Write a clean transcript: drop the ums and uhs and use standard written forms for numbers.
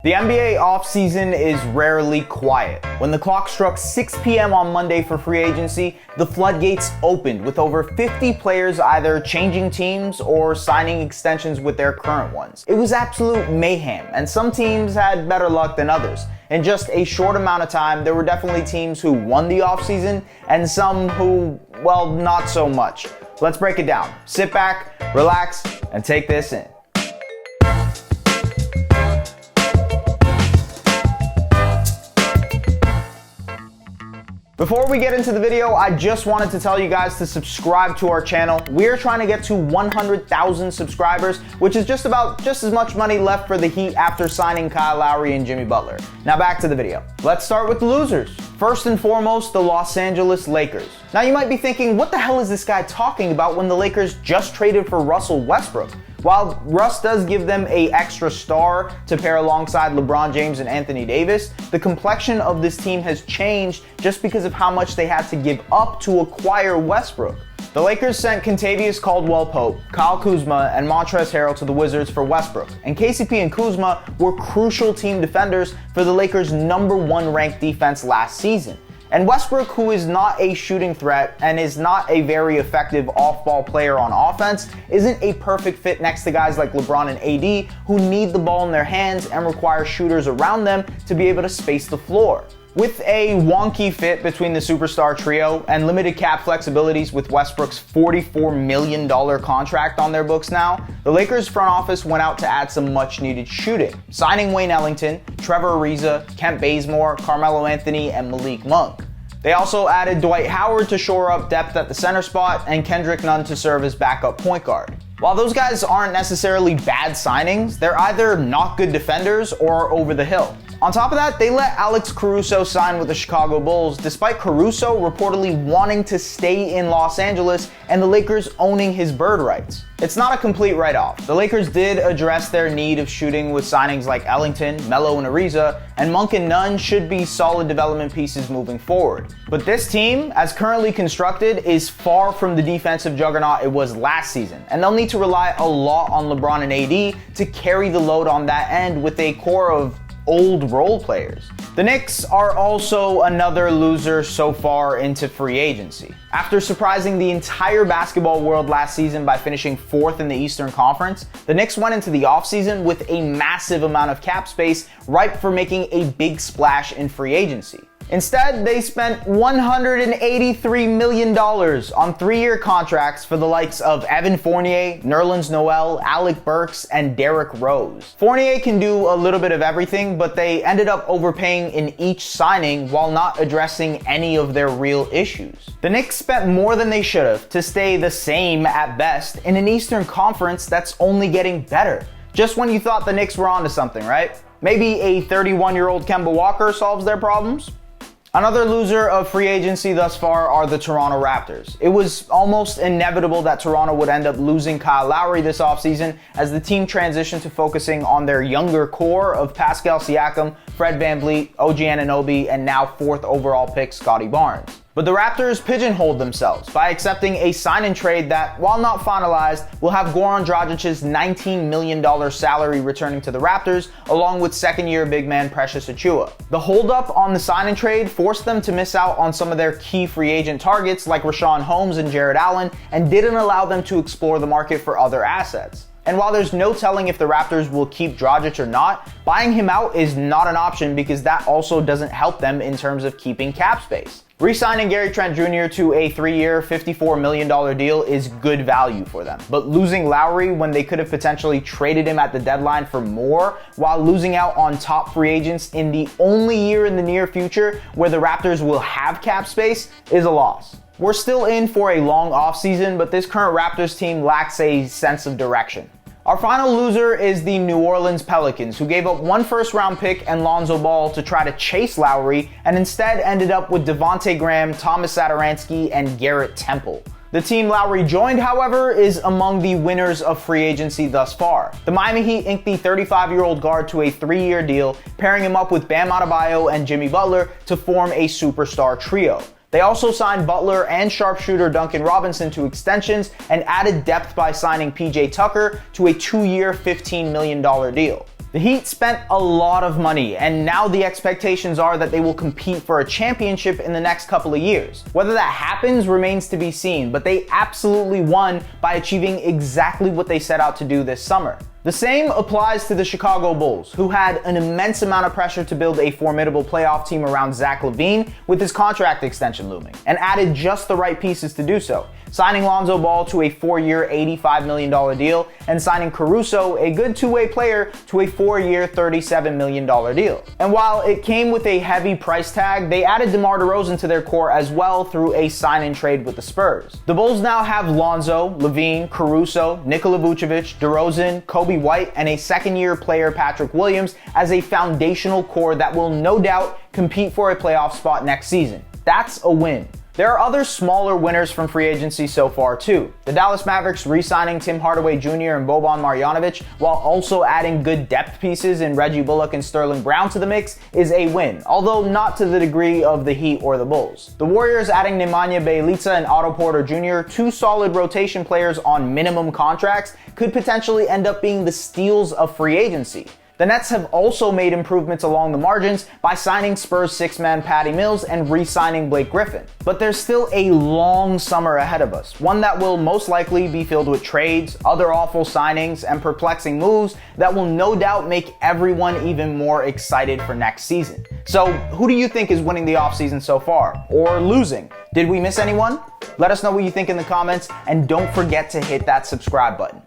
The NBA offseason is rarely quiet. When the clock struck 6 p.m. on Monday for free agency, the floodgates opened with over 50 players either changing teams or signing extensions with their current ones. It was absolute mayhem, and some teams had better luck than others. In just a short amount of time, there were definitely teams who won the offseason and some who, well, not so much. Let's break it down. Sit back, relax, and take this in. Before we get into the video, I just wanted to tell you guys to subscribe to our channel. We're trying to get to 100,000 subscribers, which is just as much money left for the Heat after signing Kyle Lowry and Jimmy Butler. Now back to the video. Let's start with the losers. First and foremost, the Los Angeles Lakers. Now you might be thinking, what the hell is this guy talking about when the Lakers just traded for Russell Westbrook? While Russ does give them an extra star to pair alongside LeBron James and Anthony Davis, the complexion of this team has changed just because of how much they had to give up to acquire Westbrook. The Lakers sent Kentavious Caldwell-Pope, Kyle Kuzma, and Montrezl Harrell to the Wizards for Westbrook, and KCP and Kuzma were crucial team defenders for the Lakers' #1 ranked defense last season. And Westbrook, who is not a shooting threat and is not a very effective off-ball player on offense, isn't a perfect fit next to guys like LeBron and AD who need the ball in their hands and require shooters around them to be able to space the floor. With a wonky fit between the superstar trio and limited cap flexibilities with Westbrook's $44 million contract on their books now, the Lakers front office went out to add some much-needed shooting, signing Wayne Ellington, Trevor Ariza, Kent Bazemore, Carmelo Anthony, and Malik Monk. They also added Dwight Howard to shore up depth at the center spot and Kendrick Nunn to serve as backup point guard. While those guys aren't necessarily bad signings, they're either not good defenders or over the hill. On top of that, they let Alex Caruso sign with the Chicago Bulls, despite Caruso reportedly wanting to stay in Los Angeles and the Lakers owning his bird rights. It's not a complete write-off. The Lakers did address their need of shooting with signings like Ellington, Melo, and Ariza, and Monk and Nunn should be solid development pieces moving forward. But this team, as currently constructed, is far from the defensive juggernaut it was last season, and they'll need to rely a lot on LeBron and AD to carry the load on that end with a core of old role players. The Knicks are also another loser so far into free agency. After surprising the entire basketball world last season by finishing 4th in the Eastern Conference, the Knicks went into the offseason with a massive amount of cap space, ripe for making a big splash in free agency. Instead, they spent $183 million on 3-year contracts for the likes of Evan Fournier, Nerlens Noel, Alec Burks, and Derrick Rose. Fournier can do a little bit of everything, but they ended up overpaying in each signing while not addressing any of their real issues. The Knicks spent more than they should have to stay the same at best in an Eastern Conference that's only getting better. Just when you thought the Knicks were onto something, right? Maybe a 31-year-old Kemba Walker solves their problems? Another loser of free agency thus far are the Toronto Raptors. It was almost inevitable that Toronto would end up losing Kyle Lowry this offseason as the team transitioned to focusing on their younger core of Pascal Siakam, Fred VanVleet, OG Anunoby, and now 4th overall pick Scottie Barnes. But the Raptors pigeonholed themselves by accepting a sign-and-trade that, while not finalized, will have Goran Dragic's $19 million salary returning to the Raptors, along with second-year big man Precious Achiuwa. The holdup on the sign-and-trade forced them to miss out on some of their key free agent targets like Richaun Holmes and Jarrett Allen, and didn't allow them to explore the market for other assets. And while there's no telling if the Raptors will keep Dragic or not, buying him out is not an option because that also doesn't help them in terms of keeping cap space. Re-signing Gary Trent Jr. to a 3-year, $54 million deal is good value for them. But losing Lowry when they could have potentially traded him at the deadline for more, while losing out on top free agents in the only year in the near future where the Raptors will have cap space, is a loss. We're still in for a long offseason, but this current Raptors team lacks a sense of direction. Our final loser is the New Orleans Pelicans, who gave up 1 first-round pick and Lonzo Ball to try to chase Lowry, and instead ended up with Devontae Graham, Thomas Satoransky, and Garrett Temple. The team Lowry joined, however, is among the winners of free agency thus far. The Miami Heat inked the 35-year-old guard to a 3-year deal, pairing him up with Bam Adebayo and Jimmy Butler to form a superstar trio. They also signed Butler and sharpshooter Duncan Robinson to extensions and added depth by signing PJ Tucker to a 2-year, $15 million deal. The Heat spent a lot of money, and now the expectations are that they will compete for a championship in the next couple of years. Whether that happens remains to be seen, but they absolutely won by achieving exactly what they set out to do this summer. The same applies to the Chicago Bulls, who had an immense amount of pressure to build a formidable playoff team around Zach LaVine with his contract extension looming, and added just the right pieces to do so, signing Lonzo Ball to a 4-year, $85 million deal, and signing Caruso, a good two-way player, to a 4-year, $37 million deal. And while it came with a heavy price tag, they added DeMar DeRozan to their core as well through a sign-and-trade with the Spurs. The Bulls now have Lonzo, LaVine, Caruso, Nikola Vucevic, DeRozan, Kobe White, and a second-year player Patrick Williams as a foundational core that will no doubt compete for a playoff spot next season. That's a win. There are other smaller winners from free agency so far too. The Dallas Mavericks re-signing Tim Hardaway Jr. and Boban Marjanovic while also adding good depth pieces in Reggie Bullock and Sterling Brown to the mix is a win, although not to the degree of the Heat or the Bulls. The Warriors adding Nemanja Bjelica and Otto Porter Jr., two solid rotation players on minimum contracts, could potentially end up being the steals of free agency. The Nets have also made improvements along the margins by signing Spurs six-man Patty Mills and re-signing Blake Griffin. But there's still a long summer ahead of us, one that will most likely be filled with trades, other awful signings, and perplexing moves that will no doubt make everyone even more excited for next season. So who do you think is winning the offseason so far? Or losing? Did we miss anyone? Let us know what you think in the comments, and don't forget to hit that subscribe button.